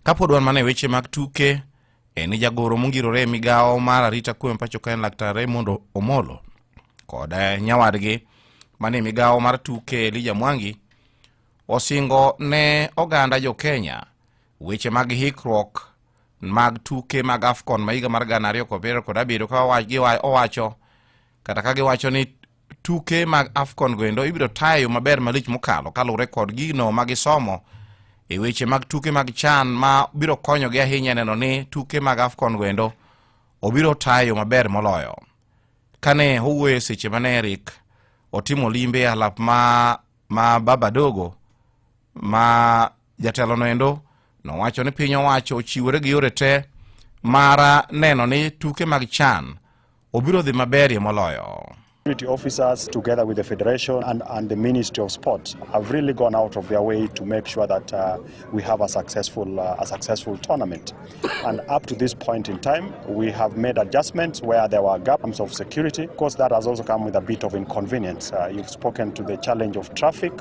Kapodwan mane weche mag tuke eni jagoro mongirore migao mar arita kwe pacho kaen Laktar Omollo kod nyawadgi mane migao mar tuke Mwangi osingo ne oganda jo Kenya weche mag hikruok mag tuke mag AFCON maiga mar 2017 ka owacho kata ka giwacho ni tuke mag AFCON goendo ibiro tayo maber malich mokalo kalure kod gino magisomo e weche mag tuke mag CHAN ma biro konyo gi ahinya neno ni tuke mag AFCON goendo obiro tayo maber moloyo. Kane owuoyo seche mane Eric otimo limbe alap ma baba dogo ma jatelo noendo nowacho ni piny owacho ochiwore gi yore te mara neno ni tuke mag CHAN obiro dhi maber moloyo. Security officers together with the Federation and the Ministry of Sport have really gone out of their way to make sure that we have a successful tournament. And up to this point in time, we have made adjustments where there were gaps of security. Of course, that has also come with a bit of inconvenience. You've spoken to the challenge of traffic.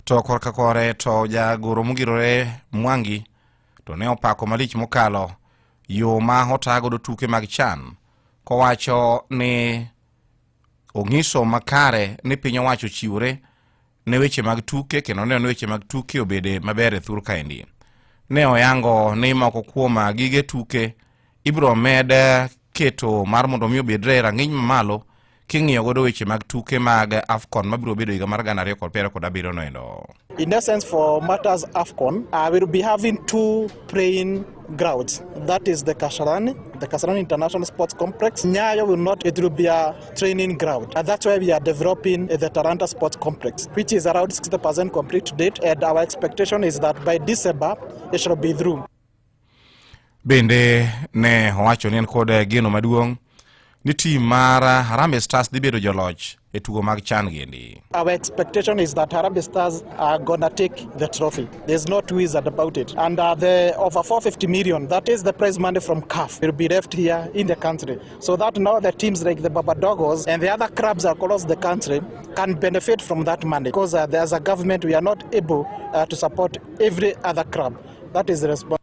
To korka kore to jagoro mongirore Mwangi to ne opako malich mokalo yo ma otago do tuke mag CHAN kowacho ni ongiso makare ni piny owacho chiwore ne weche mag tuke kendo ne weche mag tuke obede maber thur kaendi. Ne oyango ni moko kuom gige tuke ibro med keto mar mondo mi obedre rang'iny mamalo king'iyo godo weche mag tuke mag AFCON mabiro bedo higa mar 2017 noendo. In essence, for matters AFCON, we will be having two playing grounds. That is the Kasarani International Sports Complex. Nyayo will not, it will be a training ground. And that's why we are developing the Taranta Sports Complex, which is around 60% complete to date. And our expectation is that by December, it should be through. Bende ne owacho ni kod geno maduong' ni team mar Harambee Stars dhi bedo joloch e tugo mag CHAN gendi. Our expectation is that Harambee Stars are gonna take the trophy. There's no two ways about it. And the over 450 million, that is the prize money from CAF, will be left here in the country. So that now the teams like the Babadogos and the other clubs across the country can benefit from that money. Because as a government, we are not able to support every other club. That is the response.